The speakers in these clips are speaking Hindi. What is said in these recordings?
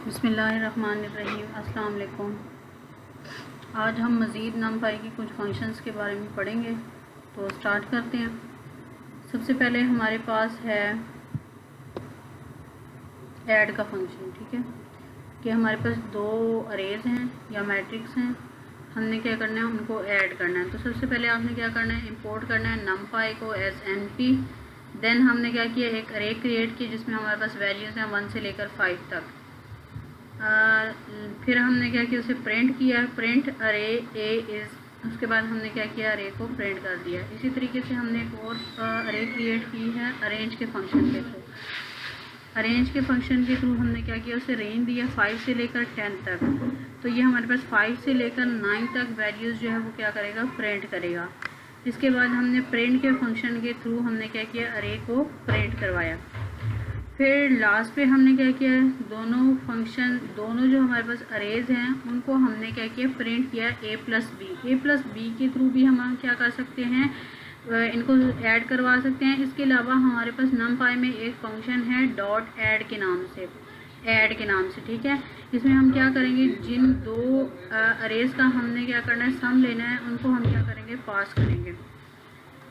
बिस्मिल्लाहिर्रहमानिर्रहीम। अस्सलाम वालेकुम। आज हम मज़ीद नमपाई की कुछ फंक्शंस के बारे में पढ़ेंगे, तो स्टार्ट करते हैं। सबसे पहले हमारे पास है ऐड का फंक्शन। ठीक है कि हमारे पास दो अरेज हैं या मैट्रिक्स हैं, हमने क्या करना है, उनको ऐड करना है। तो सबसे पहले आपने क्या करना है, इंपोर्ट करना है नमपाई को एज np। देन हमने क्या किया, एक अरे क्रिएट की जिसमें हमारे पास वैल्यूज़ हैं 1 से लेकर 5 तक। फिर हमने क्या किया, उसे प्रिंट किया, प्रिंट अरे ए इज़। उसके बाद हमने क्या किया, अरे को प्रिंट कर दिया। इसी तरीके से हमने एक और अरे क्रिएट की है अरेंज के फंक्शन के थ्रू। अरेंज के फंक्शन के थ्रू हमने क्या किया, उसे रेंज दिया 5 से लेकर 10 तक। तो ये हमारे पास 5 से लेकर 9 तक वैल्यूज़ जो है वो क्या करेगा, प्रिंट करेगा। इसके बाद हमने प्रिंट के फंक्शन के थ्रू हमने क्या किया, अरे को प्रिंट करवाया। फिर लास्ट पे हमने क्या किया है, दोनों जो हमारे पास अरेज हैं उनको हमने क्या किया, प्रिंट किया ए प्लस बी के थ्रू भी हम क्या कर सकते हैं, इनको ऐड करवा सकते हैं। इसके अलावा हमारे पास नमपाई में एक फंक्शन है डॉट ऐड के नाम से। ठीक है, इसमें हम क्या करेंगे, जिन दो अरेज का हमने क्या करना है, सम लेना है, उनको हम क्या करेंगे, पास करेंगे।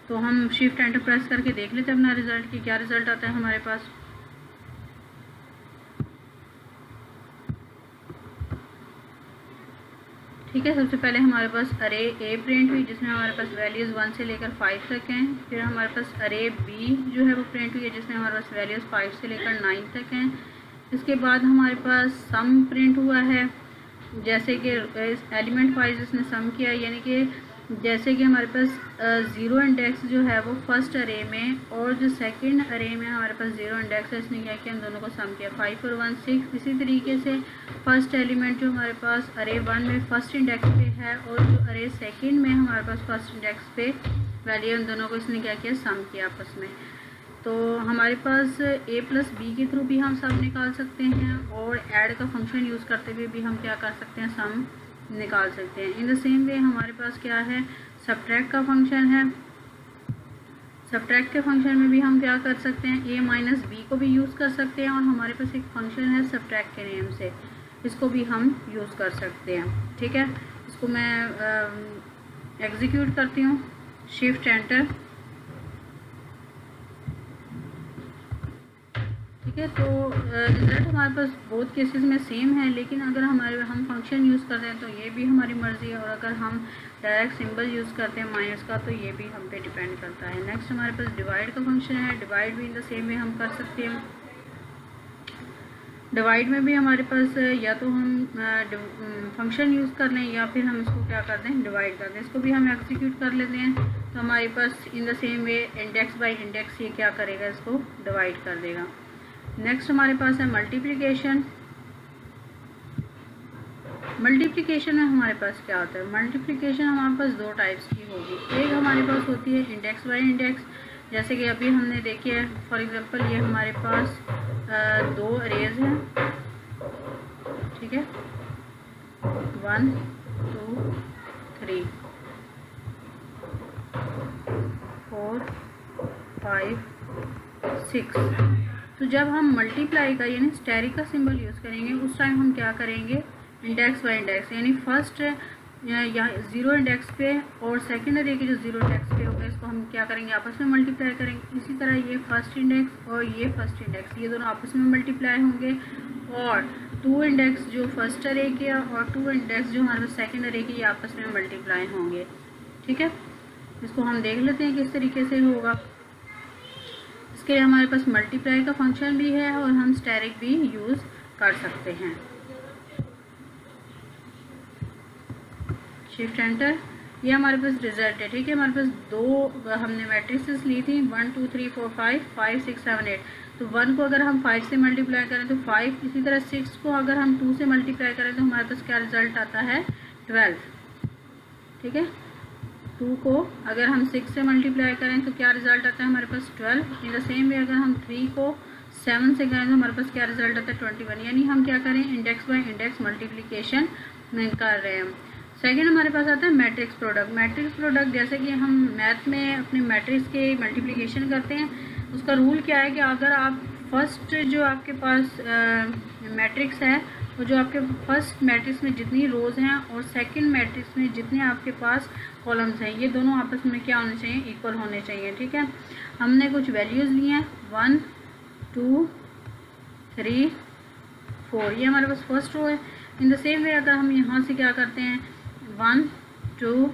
तो हम शिफ्ट एंटर प्रेस करके देख लेते हैं अपना रिजल्ट कि क्या रिजल्ट आता है हमारे पास। ठीक है, सबसे पहले हमारे पास अरे ए प्रिंट हुई जिसमें हमारे पास वैल्यूज़ 1 से लेकर 5 तक हैं। फिर हमारे पास अरे बी जो है वो प्रिंट हुई है जिसमें हमारे पास वैल्यूज़ 5 से लेकर 9 तक हैं। इसके बाद हमारे पास सम प्रिंट हुआ है, जैसे कि एलिमेंट वाइज इसने सम किया, यानी कि जैसे कि हमारे पास 0 इंडेक्स जो है वो फर्स्ट अरे में और जो सेकंड अरे में हमारे पास 0 इंडेक्स है, इसने क्या किया, इन दोनों को सम किया 5 और 1 6। इसी तरीके से फर्स्ट एलिमेंट जो हमारे पास अरे 1 में फर्स्ट इंडेक्स पे है और जो अरे सेकंड में हमारे पास फर्स्ट इंडेक्स पे वैल्यू, इन दोनों को इसने क्या किया, सम किया आपस में। तो हमारे पास ए प्लस बी के थ्रू भी हम सम निकाल सकते हैं और ऐड का फंक्शन यूज़ करते हुए भी हम क्या कर सकते हैं, सम निकाल सकते हैं। इन द सेम वे हमारे पास क्या है, सब्ट्रैक्ट का फंक्शन है। सब्ट्रैक्ट के फंक्शन में भी हम क्या कर सकते हैं, ए माइनस बी को भी यूज़ कर सकते हैं और हमारे पास एक फंक्शन है सब्ट्रैक्ट के नेम से, इसको भी हम यूज़ कर सकते हैं। ठीक है, इसको मैं एग्जीक्यूट करती हूँ, शिफ्ट एंटर। ठीक है, तो रिज़ल्ट हमारे पास बहुत केसेस में सेम है, लेकिन अगर हम फंक्शन यूज़ करते हैं तो ये भी हमारी मर्ज़ी है, और अगर हम डायरेक्ट सिंबल यूज़ करते हैं माइनस का तो ये भी हम पे डिपेंड करता है। नेक्स्ट हमारे पास डिवाइड का फंक्शन है। डिवाइड भी इन द सेम वे हम कर सकते हैं। डिवाइड में भी हमारे पास या तो हम फंक्शन यूज़ कर लें या फिर हम इसको क्या कर दें, डिवाइड कर दें। इसको भी हम एग्जीक्यूट कर लेते हैं, तो हमारे पास in the same way index by index ये क्या करेगा, इसको डिवाइड कर देगा। नेक्स्ट हमारे पास है मल्टीप्लिकेशन। मल्टीप्लिकेशन में हमारे पास क्या होता है, मल्टीप्लिकेशन हमारे पास दो टाइप्स की होगी। एक हमारे पास होती है इंडेक्स बाय इंडेक्स, जैसे कि अभी हमने देखी है। फॉर एग्जांपल ये हमारे पास दो अरेज हैं। ठीक है, 1 2 3 4 5 6। तो जब हम मल्टीप्लाई का यानी स्टेरिक का सिंबल यूज़ करेंगे उस टाइम हम क्या करेंगे, इंडेक्स बाय इंडेक्स, यानी फर्स्ट या 0 इंडेक्स पे और सेकेंड अरे के जो 0 इंडेक्स पे होगा इसको हम क्या करेंगे, आपस में मल्टीप्लाई करेंगे। इसी तरह ये फर्स्ट इंडेक्स और ये फर्स्ट इंडेक्स, ये दोनों आपस में मल्टीप्लाई होंगे, और 2 इंडेक्स जो फर्स्ट अरे के और 2 इंडेक्स जो हमारे सेकेंड अरे के, ये आपस में मल्टीप्लाई होंगे। ठीक है, इसको हम देख लेते हैं किस तरीके से होगा। इसके लिए हमारे पास मल्टीप्लाई का फंक्शन भी है और हम स्टेरिक भी यूज़ कर सकते हैं। शिफ्ट एंटर, ये हमारे पास रिजल्ट है। ठीक है, हमारे पास दो हमने मैट्रिसेस ली थी 1 2 3 4 5 5 6 7 8। तो 1 को अगर हम 5 से मल्टीप्लाई करें तो 5, इसी तरह 6 को अगर हम 2 से मल्टीप्लाई करें तो हमारे पास क्या रिजल्ट आता है, 12। ठीक है, 2 को अगर हम 6 से मल्टीप्लाई करें तो क्या रिजल्ट आता है हमारे पास, 12। इन द सेम वे अगर हम 3 को 7 से करें तो हमारे पास क्या रिजल्ट आता है, 21। यानी हम क्या करें, इंडेक्स बाय इंडेक्स मल्टीप्लिकेशन कर रहे हैं। सेकेंड हमारे पास आता है मैट्रिक्स प्रोडक्ट। मैट्रिक्स प्रोडक्ट जैसे कि हम मैथ में अपने मैट्रिक्स के मल्टीप्लिकेशन करते हैं, उसका रूल क्या है कि अगर आप फर्स्ट जो आपके पास मैट्रिक्स है, वो जो आपके फर्स्ट मैट्रिक्स में जितनी रोज़ हैं और सेकंड मैट्रिक्स में जितने आपके पास कॉलम्स हैं, ये दोनों आपस में क्या होने चाहिए, इक्वल होने चाहिए। ठीक है, हमने कुछ वैल्यूज़ ली हैं 1 2 3 4, ये हमारे पास फर्स्ट रो है। इन द सेम वे अगर हम यहाँ से क्या करते हैं 1 2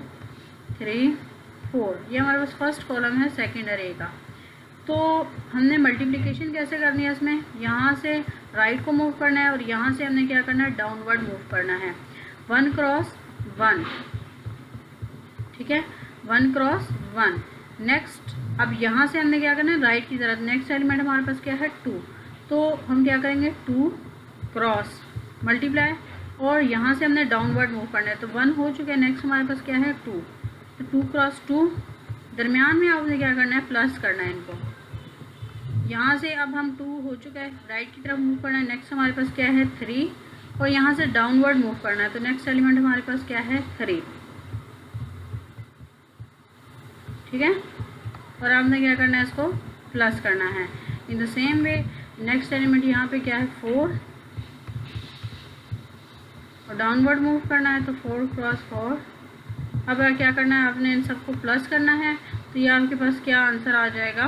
3 4, ये हमारे पास फर्स्ट कॉलम है सेकंड अरे का। तो हमने मल्टीप्लिकेशन कैसे करनी है, इसमें यहाँ से राइट को मूव करना है और यहाँ से हमने क्या करना है, डाउनवर्ड मूव करना है। 1 क्रॉस 1, ठीक है, 1 क्रॉस 1। नेक्स्ट अब यहाँ से हमने क्या करना है, राइट की तरफ। नेक्स्ट एलिमेंट हमारे पास क्या है 2, तो हम क्या करेंगे 2 क्रॉस मल्टीप्लाई, और यहाँ से हमने डाउनवर्ड मूव करना है। तो 1 हो चुका है, नेक्स्ट हमारे पास क्या है 2, तो 2 क्रॉस 2, दरमियान में आपने क्या करना है, प्लस करना है इनको। यहाँ से अब हम 2 हो चुका है, राइट की तरफ मूव करना है। नेक्स्ट हमारे पास क्या है 3, और यहाँ से डाउनवर्ड मूव करना है। तो नेक्स्ट एलिमेंट हमारे पास क्या है 3, ठीक है, और आपने क्या करना है, इसको प्लस करना है। इन the same way next element यहाँ पे क्या है 4, और डाउनवर्ड मूव करना है, तो 4 क्रॉस 4। अब क्या करना है, आपने इन सबको प्लस करना है। तो ये आपके पास क्या आंसर आ जाएगा,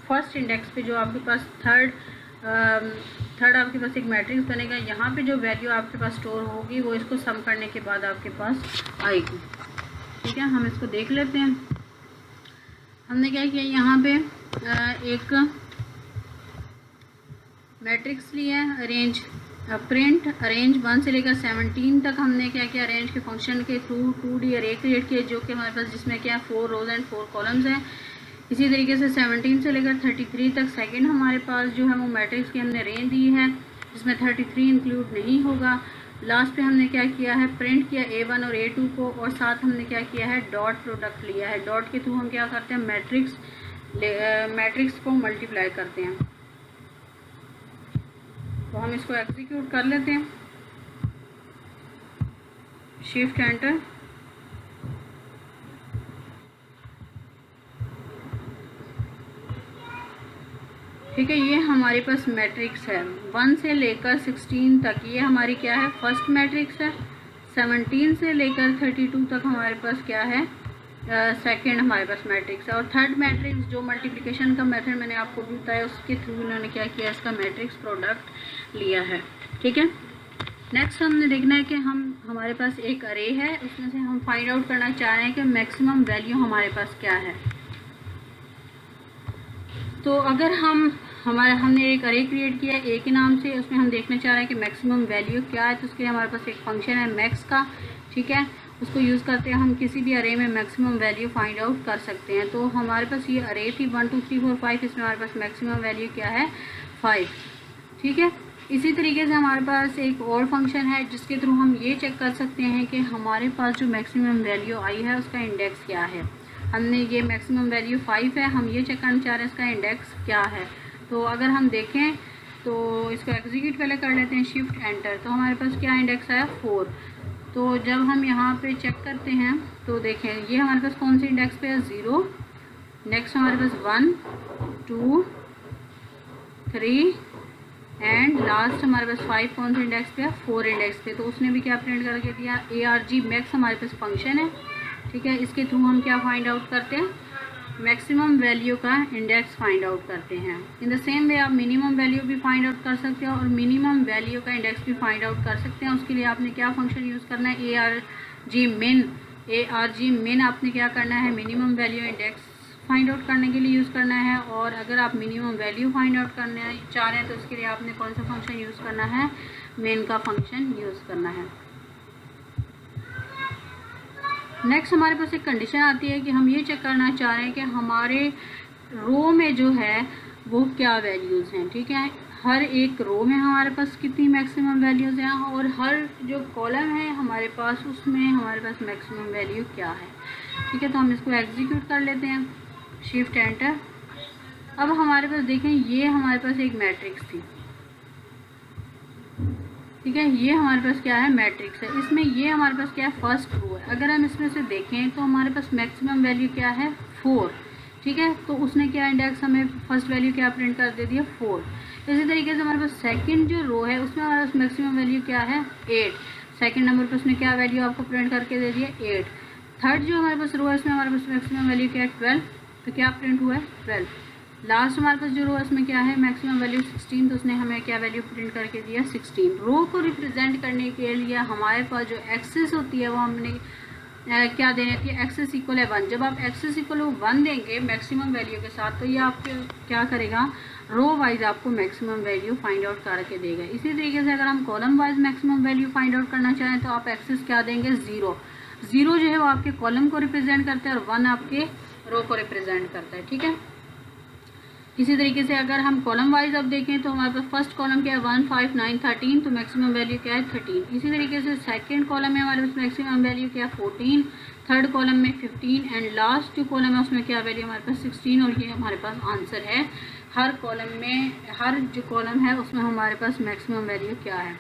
फर्स्ट इंडेक्स पे जो आपके पास थर्ड आपके पास एक मैट्रिक्स बनेगा। यहाँ पे जो वैल्यू आपके पास स्टोर होगी वो इसको सम करने के बाद आपके पास आएगी। ठीक है, हम इसको देख लेते हैं। हमने क्या किया, यहाँ पे एक मैट्रिक्स लिया है, अरेंज प्रिंट अरेंज 1 से लेकर 17 तक हमने क्या किया, अरेंज के फंक्शन के थ्रू 2D अरे क्रिएट किए, जो कि हमारे पास जिसमें क्या 4 रोज एंड 4 कॉलम्स हैं। इसी तरीके से 17 से लेकर 33 तक सेकंड हमारे पास जो है वो मैट्रिक्स की हमने रेंज दी है, जिसमें 33 इंक्लूड नहीं होगा। लास्ट पे हमने क्या किया है, प्रिंट किया A1 और A2 को, और साथ हमने क्या किया है, डॉट प्रोडक्ट लिया है। डॉट के थ्रू हम क्या करते हैं, मैट्रिक्स को मल्टीप्लाई करते हैं। तो हम इसको एग्जीक्यूट कर लेते हैं, शिफ्ट एंटर। ठीक है, ये हमारे पास मैट्रिक्स है 1 से लेकर 16 तक, ये हमारी क्या है, फर्स्ट मैट्रिक्स है। 17 से लेकर 32 तक हमारे पास क्या है, सेकंड हमारे पास मैट्रिक्स है। और थर्ड मैट्रिक्स जो मल्टीप्लिकेशन का मेथड मैंने आपको भी बताया, उसके थ्रू इन्होंने क्या किया, इसका मैट्रिक्स प्रोडक्ट लिया है। ठीक है, नेक्स्ट हमने देखना है कि हमारे पास एक अरे है, उसमें से हम फाइंड आउट करना चाह रहे हैं कि मैक्सिमम वैल्यू हमारे पास क्या है। तो अगर हमने एक अरे क्रिएट किया ए के नाम से, उसमें हम देखना चाह रहे हैं कि मैक्सिमम वैल्यू क्या है। तो उसके लिए हमारे पास एक फंक्शन है मैक्स का, ठीक है, उसको यूज़ करते हैं हम किसी भी अरे में मैक्सिमम वैल्यू फाइंड आउट कर सकते हैं। तो हमारे पास ये अरे थी 1 2 3 4 5, इसमें हमारे पास मैक्सिमम वैल्यू क्या है 5। ठीक है, इसी तरीके से हमारे पास एक और फंक्शन है जिसके थ्रू हम ये चेक कर सकते हैं कि हमारे पास जो मैक्सिमम वैल्यू आई है उसका इंडेक्स क्या है। हमने ये मैक्सिमम वैल्यू 5 है, हम ये चेक करना चाह रहे हैं इसका इंडेक्स क्या है। तो अगर हम देखें तो इसको एग्जीक्यूट पहले कर लेते हैं, शिफ्ट एंटर। तो हमारे पास क्या इंडेक्स आया 4। तो जब हम यहाँ पे चेक करते हैं तो देखें ये हमारे पास कौन सी इंडेक्स पे है 0। नेक्स्ट हमारे पास 1 2 3 एंड लास्ट हमारे पास 5 कौन से इंडेक्स पे है 4 इंडेक्स पे। तो उसने भी क्या प्रिंट करके दिया, ARG मैक्स हमारे पास फंक्शन है। ठीक है, इसके थ्रू हम क्या फाइंड आउट करते हैं, मैक्सिमम वैल्यू का इंडेक्स फाइंड आउट करते हैं। इन द सेम वे आप मिनिमम वैल्यू भी फाइंड आउट कर सकते हो और मिनिमम वैल्यू का इंडेक्स भी फाइंड आउट कर सकते हैं। उसके लिए आपने क्या फंक्शन यूज़ करना है, ARG min आपने क्या करना है, minimum value index find out करने के लिए यूज़ करना है। और अगर आप मिनिमम वैल्यू फाइंड आउट करना चाह रहे हैं तो उसके लिए आपने कौन सा फंक्शन यूज़ करना है, मेन का फंक्शन यूज़ करना है। नेक्स्ट हमारे पास एक कंडीशन आती है कि हम ये चेक करना चाह रहे हैं कि हमारे रो में जो है वो क्या वैल्यूज़ हैं। ठीक है, हर एक रो में हमारे पास कितनी मैक्सिमम वैल्यूज़ हैं और हर जो कॉलम है हमारे पास उसमें हमारे पास मैक्सिमम वैल्यू क्या है। ठीक है, तो हम इसको एग्जीक्यूट कर लेते हैं, शिफ्ट एंटर। अब हमारे पास देखें ये हमारे पास एक मैट्रिक्स थी। ठीक है, ये हमारे पास क्या है, मैट्रिक्स है। इसमें ये हमारे पास क्या है, फर्स्ट रो है। अगर हम इसमें से देखें तो हमारे पास मैक्सिमम वैल्यू क्या है 4। ठीक है। तो उसने क्या इंडेक्स हमें फर्स्ट वैल्यू क्या प्रिंट कर दे दिया 4। इसी तरीके से हमारे पास सेकंड जो रो है उसमें हमारे पास मैक्सिमम वैल्यू क्या है 8। सेकंड नंबर पर उसने क्या वैल्यू आपको प्रिंट करके दे दिया 8। थर्ड जो हमारे पास रो है इसमें हमारे पास मैक्सिमम वैल्यू क्या है 12, तो क्या प्रिंट हुआ है 12। लास्ट हमारे पास जो रो है उसमें क्या है मैक्सिमम वैल्यू 16, तो उसने हमें क्या वैल्यू प्रिंट करके दिया 16। रो को रिप्रेजेंट करने के लिए हमारे पास जो एक्सेस होती है वो हमने क्या देनी होती है, एक्सेस इक्वल है 1। जब आप एक्सेस इक्वल 1 देंगे मैक्सिमम वैल्यू के साथ, तो ये आपके क्या करेगा रो वाइज आपको मैक्सिमम वैल्यू फाइंड आउट करके देगा। इसी तरीके से अगर हम column wise maximum value find out करना चाहें तो आप एक्सेस क्या देंगे 0। 0 जो है वो आपके कॉलम को रिप्रेजेंट करता है और 1 आपके रो को रिप्रेजेंट करता है, ठीक है। इसी तरीके से अगर हम कॉलम वाइज अब देखें तो हमारे पास फर्स्ट कॉलम क्या है 1 5 9 13, तो मैक्सिमम वैल्यू क्या है 13। इसी तरीके से सेकंड कॉलम में हमारे पास मैक्सिमम वैल्यू क्या है 14, थर्ड कॉलम में 15 एंड लास्ट जो कॉलम है उसमें क्या वैल्यू हमारे पास 16, और ये हमारे पास आंसर है। हर कॉलम में हर जो कॉलम है उसमें हमारे पास मैक्सिमम वैल्यू क्या है।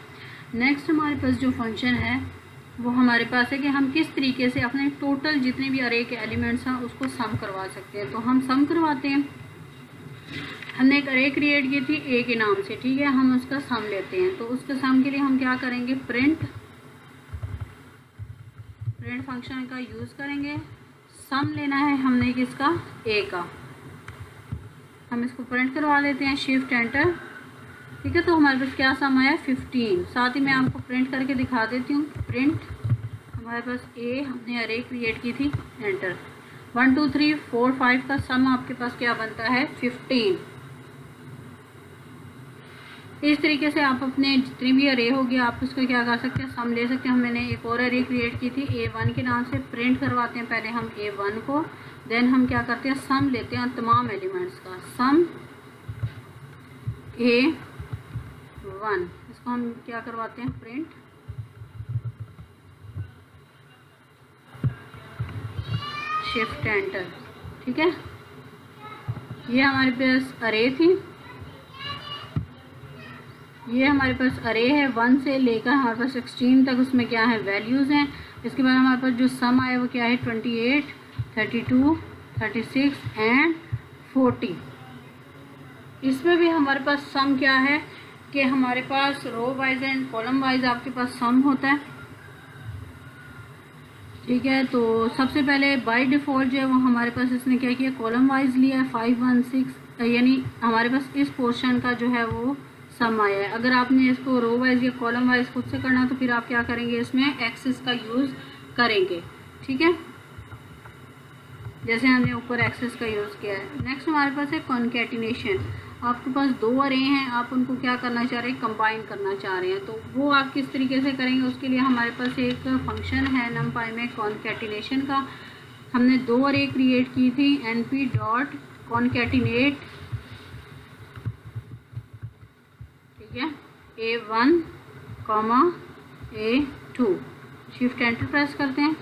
नेक्स्ट हमारे पास जो फंक्शन है वो हमारे पास है कि हम किस तरीके से अपने टोटल जितने भी अरे के एलिमेंट्स हैं उसको सम करवा सकते हैं। तो हम सम करवाते हैं। हमने एक अरे क्रिएट की थी ए के नाम से, ठीक है। हम उसका सम लेते हैं, तो उसके सम के लिए हम क्या करेंगे प्रिंट फंक्शन का यूज़ करेंगे। सम लेना है हमने किसका ए का, हम इसको प्रिंट करवा लेते हैं शिफ्ट एंटर, ठीक है। तो हमारे पास क्या सम आया 15। साथ ही मैं आपको प्रिंट करके दिखा देती हूँ। प्रिंट हमारे पास ए हमने अरे क्रिएट की थी एंटर, 1 2 3 4 5 का सम आपके पास क्या बनता है 15। इस तरीके से आप अपने जितनी भी अरे होगी आप उसको क्या कर सकते हैं सम ले सकते हैं। मैंने एक और अरे क्रिएट की थी A1 के नाम से। प्रिंट करवाते हैं पहले हम A1 को, देन हम क्या करते हैं सम लेते हैं तमाम एलिमेंट्स का। सम A1 इसको हम क्या करवाते हैं प्रिंट शिफ्ट एंटर, ठीक है। ये हमारे पास अरे थी, ये हमारे पास अरे है 1 से लेकर हमारे पास 16 तक, उसमें क्या है वैल्यूज़ हैं। इसके बाद हमारे पास जो सम आया वो क्या है 28 32 36 एंड 40। इसमें भी हमारे पास सम क्या है कि हमारे पास row wise and column wise आपके पास सम होता है, ठीक है। तो सबसे पहले बाय डिफ़ॉल्ट जो है वो हमारे पास इसने क्या किया कॉलम वाइज लिया है 5 1 6, यानी हमारे पास इस पोर्शन का जो है वो सम आया है। अगर आपने इसको रो वाइज या कॉलम वाइज खुद से करना तो फिर आप क्या करेंगे इसमें एक्सेस का यूज़ करेंगे, ठीक है, जैसे हमने ऊपर एक्सेस का यूज़ किया है। नेक्स्ट हमारे पास है कॉन्कैटिनेशन। आपके पास 2 अरे हैं, आप उनको क्या करना चाह रहे हैं कंबाइन करना चाह रहे हैं, तो वो आप किस तरीके से करेंगे उसके लिए हमारे पास एक फंक्शन है numpy में कॉन्कैटिनेशन का। हमने 2 अरे क्रिएट की थी np डॉट कॉन्कैटिनेट, ठीक है, A1 A2। Shift enter press करते हैं।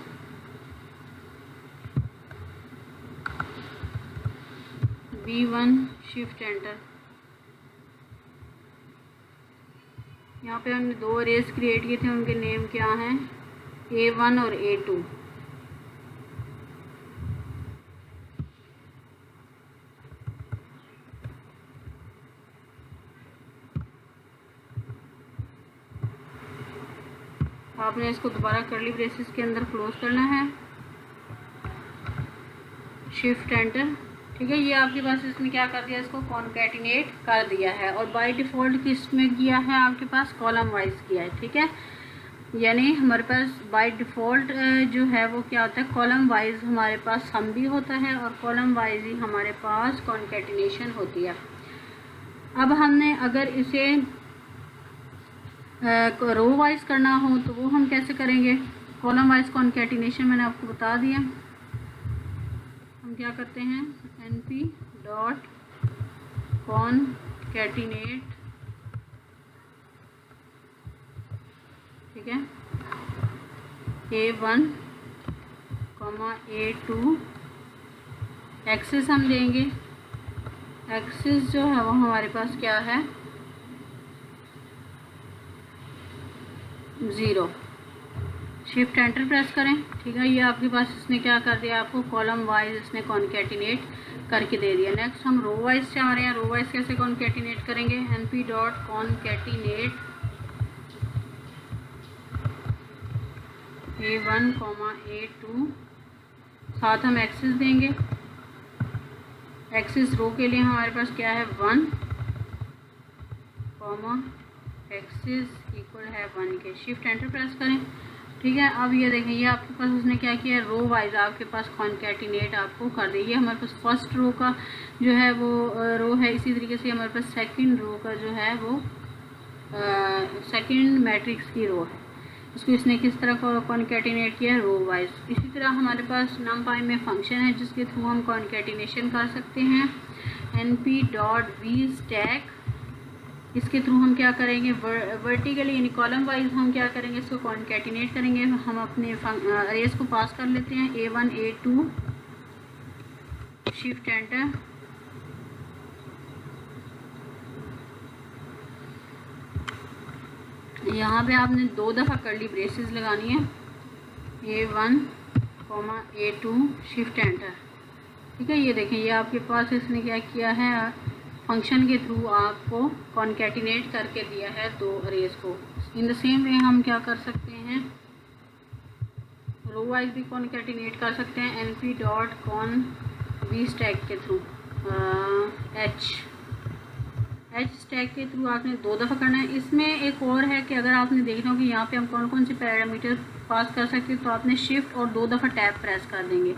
B1 shift enter. यहाँ पे हमने 2 अरेज क्रिएट किए थे, उनके नेम क्या हैं A1 और A2। आपने इसको दोबारा कर्ली ब्रेसेस के अंदर क्लोज करना है, शिफ्ट एंटर, ठीक है। ये आपके पास इसने क्या कर दिया इसको कॉन्कैटिनेट कर दिया है, और बाय डिफ़ॉल्ट किस में किया है आपके पास कॉलम वाइज किया है, ठीक है। यानी हमारे पास बाय डिफ़ॉल्ट जो है वो क्या होता है कॉलम वाइज हमारे पास सम भी होता है और कॉलम वाइज ही हमारे पास कॉन्कैटिनेशन होती है। अब हमने अगर इसे रो वाइज करना हो तो वो हम कैसे करेंगे। कॉलम वाइज कॉन्कैटिनेशन मैंने आपको बता दिया। हम क्या करते हैं np डॉट कॉन्कैटिनेट, ठीक है, A1 A2। एक्सेस हम देंगे, एक्सेस जो है वो हमारे पास क्या है 0। शिफ्ट एंटर प्रेस करें। ठीक है, ये आपके पास इसने क्या कर दिया, आपको कॉलम वाइज इसने कॉन्केटिनेट करके दे दिया। नेक्स्ट हम रो वाइज चाह रहे हैं, रो वाइज कैसे कॉन्केटिनेट करेंगे, np dot concatenate a1, a2, साथ हम एक्सिस देंगे। एक्सिस रो के लिए हमारे पास क्या है 1, एक्सिस इक्वल है 1 के। शिफ्ट एंटर प्रेस करें। ठीक है, अब ये देखें, ये आपके पास उसने क्या किया, रो वाइज आपके पास कॉन्केटिनेट आपको कर दी। ये हमारे पास फर्स्ट रो का जो है वो रो है। इसी तरीके से हमारे पास सेकंड रो का जो है वो सेकंड मैट्रिक्स की रो है, इसको इसने किस तरह कॉन्केटिनेट किया, रो वाइज। इसी तरह हमारे पास numpy में फंक्शन है जिसके थ्रू हम कॉन्केटिनेशन कर सकते हैं, np डॉट वी स्टैक। इसके थ्रू हम क्या करेंगे, वर्टिकली यानी कॉलम वाइज हम क्या करेंगे, इसको कॉन्केटिनेट करेंगे। हम अपने अरेज को पास कर लेते हैं, a1, a2, शिफ्ट एंटर। यहाँ पे आपने 2 दफ़ा कर्ली ब्रेसेस लगानी है, a1, a2, शिफ्ट एंटर। ठीक है, ये देखें, ये आपके पास इसने क्या किया है, फंक्शन के थ्रू आपको कॉन्केटिनेट करके दिया है 2 अरेज को। इन द सेम वे हम क्या कर सकते हैं, रो वाइज भी कॉन्केटिनेट कर सकते हैं, np dot con V stack के थ्रू। एच स्टैक के थ्रू आपने 2 दफ़ा करना है। इसमें एक और है कि अगर आपने देखना हो कि यहाँ पे हम कौन कौन से पैरामीटर पास कर सकते हैं, तो आपने शिफ्ट और 2 दफ़ा टैब प्रेस कर देंगे।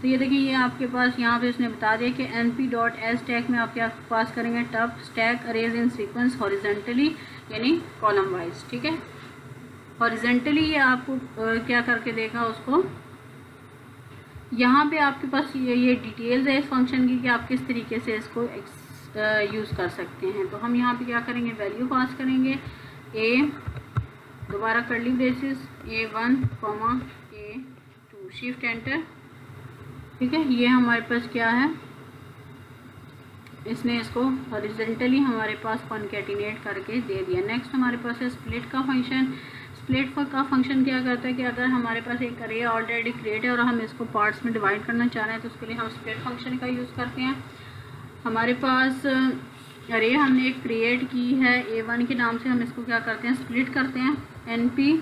तो ये देखिए, ये आपके पास यहाँ पे इसने बता दिया कि np डॉट एस स्टैक में आप क्या पास करेंगे, टब स्टैक अरेज इन सीक्वेंस हॉरिजेंटली यानी कॉलम वाइज। ठीक है, हॉरिजेंटली ये आपको क्या करके देगा उसको। यहाँ पे आपके पास ये डिटेल्स है इस फंक्शन की कि आप किस तरीके से इसको यूज़ कर सकते हैं। तो हम यहाँ पे क्या करेंगे, वैल्यू पास करेंगे, दोबारा curly braces, a1, a2, shift enter. ठीक है, ये हमारे पास क्या है, इसने इसको हॉरिजॉन्टली हमारे पास कॉन्केटिनेट करके दे दिया। नेक्स्ट हमारे पास है स्प्लिट का फंक्शन। स्प्लिट का फंक्शन क्या करता है कि अगर हमारे पास एक अरे ऑलरेडी क्रिएट है और हम इसको पार्ट्स में डिवाइड करना चाह रहे हैं, तो उसके लिए हम स्प्लिट फंक्शन का यूज़ करते हैं। हमारे पास अरे हमने एक क्रिएट की है a1 के नाम से, हम इसको क्या करते हैं, स्प्लिट करते हैं, np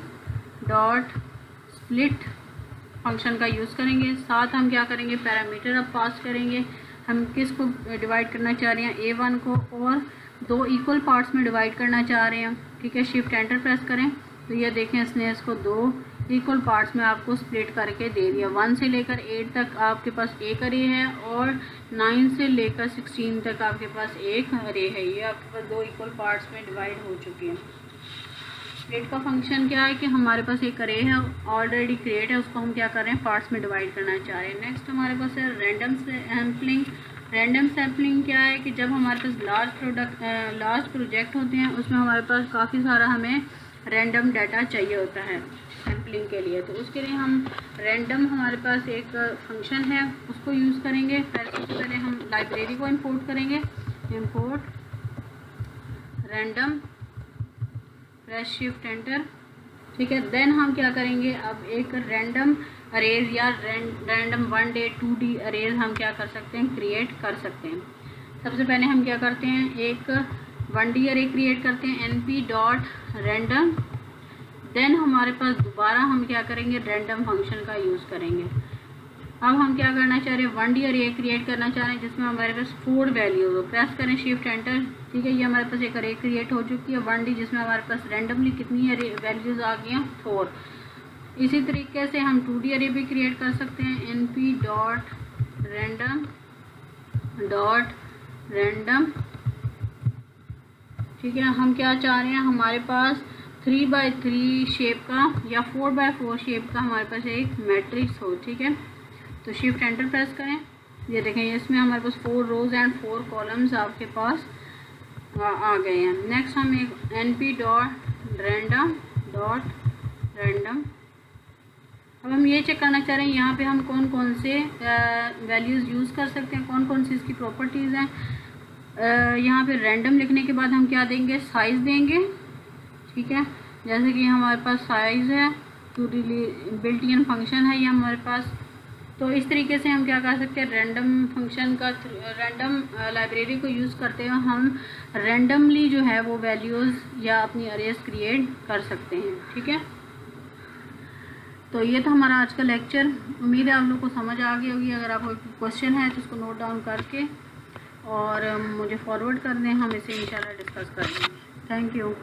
डॉट स्प्लिट फंक्शन का यूज़ करेंगे। साथ हम क्या करेंगे, पैरामीटर अब पास करेंगे, हम किस को डिवाइड करना चाह रहे हैं, a1 को, और 2 इक्वल पार्ट्स में डिवाइड करना चाह रहे हैं। ठीक है, शिफ्ट एंटर प्रेस करें। तो ये देखें, इसने इसको 2 इक्वल पार्ट्स में आपको स्प्लिट करके दे दिया। 1 से लेकर 8 तक आपके पास एक अरे है और 9 से लेकर 16 तक आपके पास एक अरे है। ये आपके पास 2 इक्वल पार्ट्स में डिवाइड हो चुके हैं। स्प्लिट का फंक्शन क्या है कि हमारे पास एक अरे है ऑलरेडी क्रिएट है, उसको हम क्या कर रहे हैं, पार्ट्स में डिवाइड करना चाह रहे हैं। नेक्स्ट हमारे पास है रैंडम सैम्पलिंग। रैंडम सैम्पलिंग क्या है कि जब हमारे पास लार्ज प्रोजेक्ट होते हैं, उसमें हमारे पास काफ़ी सारा हमें रैंडम डाटा चाहिए होता है सैम्पलिंग के लिए। तो उसके लिए हम रैंडम, हमारे पास एक फंक्शन है, उसको यूज़ करेंगे। सबसे पहले हम लाइब्रेरी को इंपोर्ट करेंगे, import random, press shift enter. ठीक है, देन हम क्या करेंगे, अब एक रैंडम अरेज या रैंडम 1 डे 2 डी अरेज हम क्या कर सकते हैं, क्रिएट कर सकते हैं। सबसे पहले हम क्या करते हैं, एक 1 डी अरे क्रिएट करते हैं, np डॉट रैंडम। देन हमारे पास दोबारा हम क्या करेंगे, रैंडम फंक्शन का यूज़ करेंगे। अब हम क्या करना चाह रहे हैं, 1 डी अरे क्रिएट करना चाह रहे हैं जिसमें हमारे पास 4 वैल्यूज हो। प्रेस करें शिफ्ट एंटर। ठीक है, ये हमारे पास एक अरे क्रिएट हो चुकी है 1 डी, जिसमें हमारे पास रैंडमली कितनी अरे वैल्यूज़ आ गई हैं, 4। इसी तरीके से हम 2 डी अरे भी क्रिएट कर सकते हैं, np dot random dot random. ठीक है, हम क्या चाह रहे हैं, हमारे पास 3x3 शेप का या 4x4 शेप का हमारे पास एक मैट्रिक्स हो। ठीक है, तो शिफ्ट एंटर प्रेस करें। ये देखें, इसमें हमारे पास 4 रोज एंड 4 कॉलम्स आपके पास आ गए हैं। नेक्स्ट हम एक np डॉट रैंडम। अब हम ये चेक करना चाह रहे हैं यहाँ पे हम कौन कौन से वैल्यूज़ यूज़ कर सकते हैं, कौन कौन सी इसकी प्रॉपर्टीज़ हैं। यहाँ पे रैंडम लिखने के बाद हम क्या देंगे, साइज़ देंगे। ठीक है, जैसे कि हमारे पास साइज़ है, बिल्ट इन फंक्शन है ये हमारे पास। तो इस तरीके से हम क्या कर सकते हैं, रैंडम फंक्शन का रैंडम लाइब्रेरी को यूज़ करते हुए हम रैंडमली जो है वो वैल्यूज़ या अपनी अरेज क्रिएट कर सकते हैं। ठीक है, तो ये था हमारा आज का लेक्चर। उम्मीद है आप लोग को समझ आ गई होगी। अगर आपको क्वेश्चन है तो उसको नोट डाउन करके और मुझे फॉरवर्ड कर दें, हम इसे इंशाल्लाह डिस्कस कर लेंगे। Thank you.